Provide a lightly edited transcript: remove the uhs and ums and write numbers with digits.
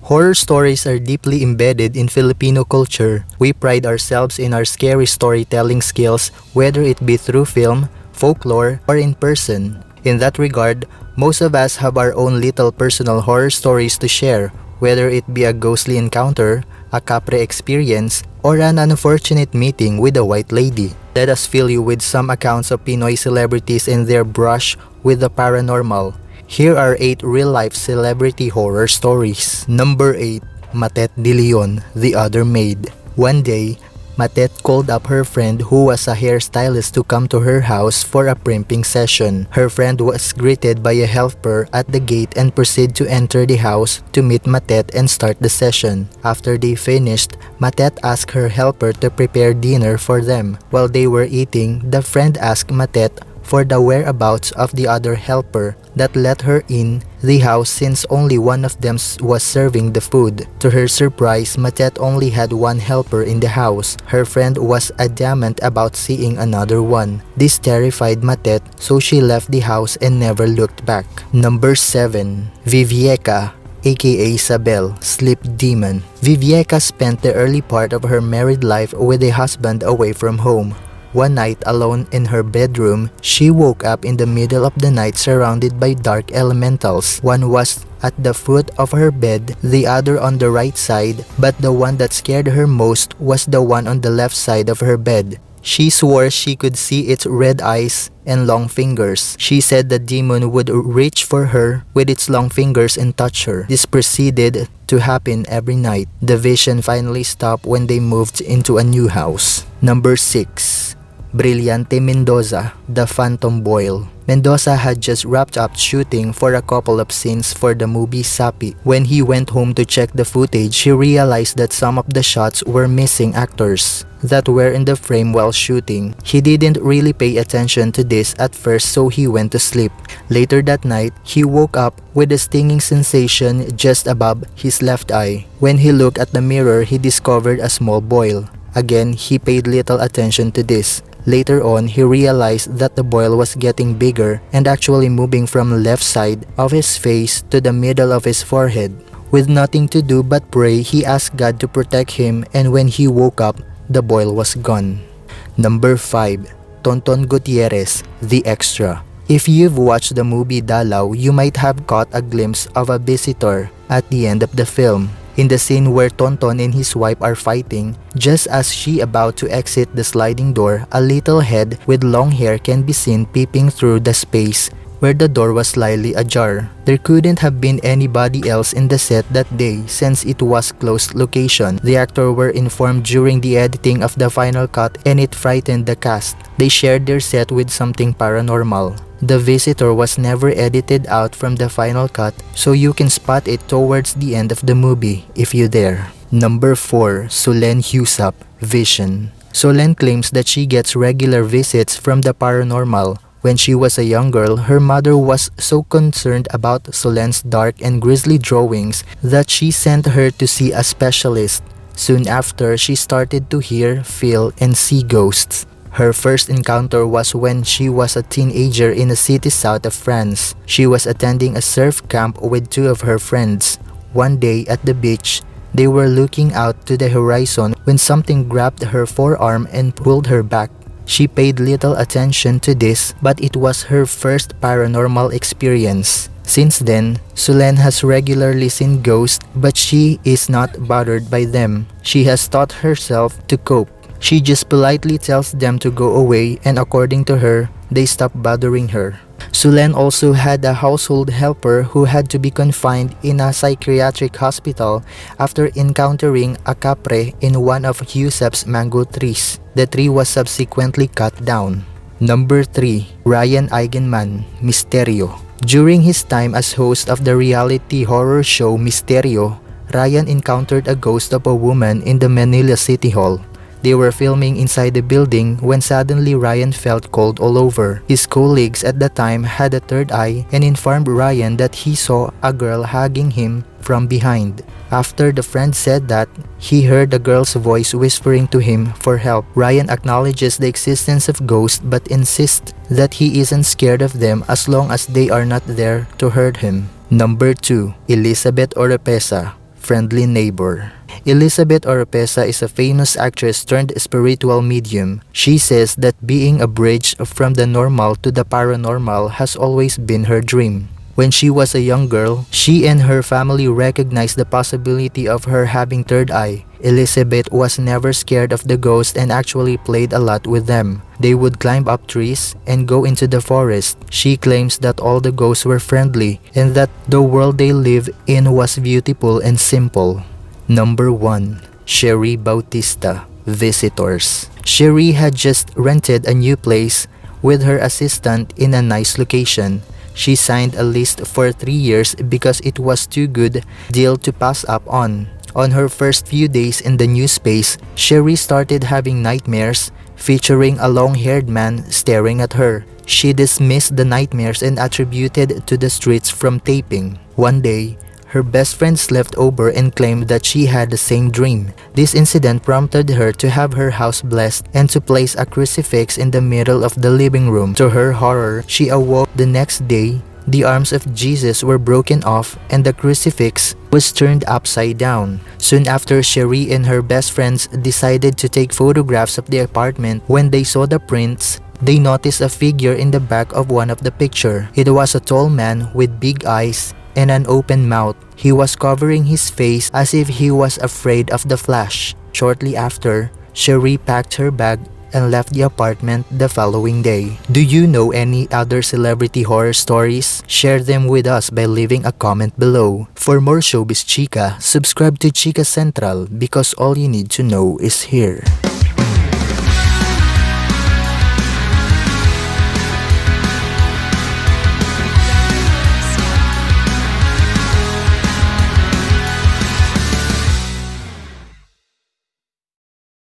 Horror stories are deeply embedded in Filipino culture. We pride ourselves in our scary storytelling skills, whether it be through film, folklore, or in person. In that regard, most of us have our own little personal horror stories to share, whether it be a ghostly encounter, a capre experience, or an unfortunate meeting with a white lady. Let us fill you with some accounts of Pinoy celebrities and their brush with the paranormal. Here are 8 real-life celebrity horror stories. Number 8. Matette De Leon, The Other Maid. One day, Matette called up her friend who was a hairstylist to come to her house for a primping session. Her friend was greeted by a helper at the gate and proceeded to enter the house to meet Matette and start the session. After they finished, Matette asked her helper to prepare dinner for them. While they were eating, the friend asked Matette for the whereabouts of the other helper that let her in the house since only one of them was serving the food. To her surprise, Matette only had one helper in the house. Her friend was adamant about seeing another one. This terrified Matette, so she left the house and never looked back. Number 7. Viviana, aka Isabel, Sleep Demon. Viviana spent the early part of her married life with a husband away from home. One night, alone in her bedroom, she woke up in the middle of the night surrounded by dark elementals. One was at the foot of her bed, the other on the right side, but the one that scared her most was the one on the left side of her bed. She swore she could see its red eyes and long fingers. She said the demon would reach for her with its long fingers and touch her. This proceeded to happen every night. The vision finally stopped when they moved into a new house. Number 6. Brillante Mendoza, The Phantom Boil. Mendoza had just wrapped up shooting for a couple of scenes for the movie Sapi. When he went home to check the footage, he realized that some of the shots were missing actors that were in the frame while shooting. He didn't really pay attention to this at first, so he went to sleep. Later that night, he woke up with a stinging sensation just above his left eye. When he looked at the mirror, he discovered a small boil. Again, he paid little attention to this. Later on, he realized that the boil was getting bigger and actually moving from left side of his face to the middle of his forehead. With nothing to do but pray, he asked God to protect him, and when he woke up, the boil was gone. Number 5. Tonton Gutierrez, The Extra. If you've watched the movie Dalaw, you might have caught a glimpse of a visitor at the end of the film. In the scene where Tonton and his wife are fighting, just as she about to exit the sliding door, a little head with long hair can be seen peeping through the space where the door was slightly ajar. There couldn't have been anybody else in the set that day since it was closed location. The actors were informed during the editing of the final cut, and it frightened the cast. They shared their set with something paranormal. The visitor was never edited out from the final cut, so you can spot it towards the end of the movie if you dare. Number 4. Sulen Husap, Vision. Sulen claims that she gets regular visits from the paranormal. When she was a young girl, her mother was so concerned about Sulen's dark and grisly drawings that she sent her to see a specialist. Soon after, she started to hear, feel, and see ghosts. Her first encounter was when she was a teenager in a city south of France. She was attending a surf camp with 2 of her friends. One day at the beach, they were looking out to the horizon when something grabbed her forearm and pulled her back. She paid little attention to this, but it was her first paranormal experience. Since then, Sulen has regularly seen ghosts, but she is not bothered by them. She has taught herself to cope. She just politely tells them to go away, and according to her, they stop bothering her. Sulen also had a household helper who had to be confined in a psychiatric hospital after encountering a capre in one of Husap's mango trees. The tree was subsequently cut down. Number 3. Ryan Eigenmann, Misterio. During his time as host of the reality horror show Misterio, Ryan encountered a ghost of a woman in the Manila City Hall. They were filming inside the building when suddenly Ryan felt cold all over. His colleagues at the time had a third eye and informed Ryan that he saw a girl hugging him from behind. After the friend said that, he heard the girl's voice whispering to him for help. Ryan acknowledges the existence of ghosts but insists that he isn't scared of them as long as they are not there to hurt him. Number 2. Elizabeth Oropesa, friendly neighbor. Elizabeth Oropesa is a famous actress turned spiritual medium. She says that being a bridge from the normal to the paranormal has always been her dream. When she was a young girl, she and her family recognized the possibility of her having third eye. Elizabeth was never scared of the ghosts and actually played a lot with them. They would climb up trees and go into the forest. She claims that all the ghosts were friendly and that the world they live in was beautiful and simple. Number 1. Sherry Bautista, Visitors. Sherry had just rented a new place with her assistant in a nice location. She signed a lease for 3 years because it was too good deal to pass up on. On her first few days in the new space, Sherry started having nightmares featuring a long-haired man staring at her. She dismissed the nightmares and attributed to the streets from taping. One day, her best friend slept over and claimed that she had the same dream. This incident prompted her to have her house blessed and to place a crucifix in the middle of the living room. To her horror, she awoke the next day. The arms of Jesus were broken off and the crucifix was turned upside down. Soon after, Sherry and her best friends decided to take photographs of the apartment. When they saw the prints, they noticed a figure in the back of one of the pictures. It was a tall man with big eyes and an open mouth. He was covering his face as if he was afraid of the flash. Shortly after, Sherry packed her bag and left the apartment the following day. Do you know any other celebrity horror stories? Share them with us by leaving a comment below. For more Showbiz Chica, subscribe to Chica Central because all you need to know is here.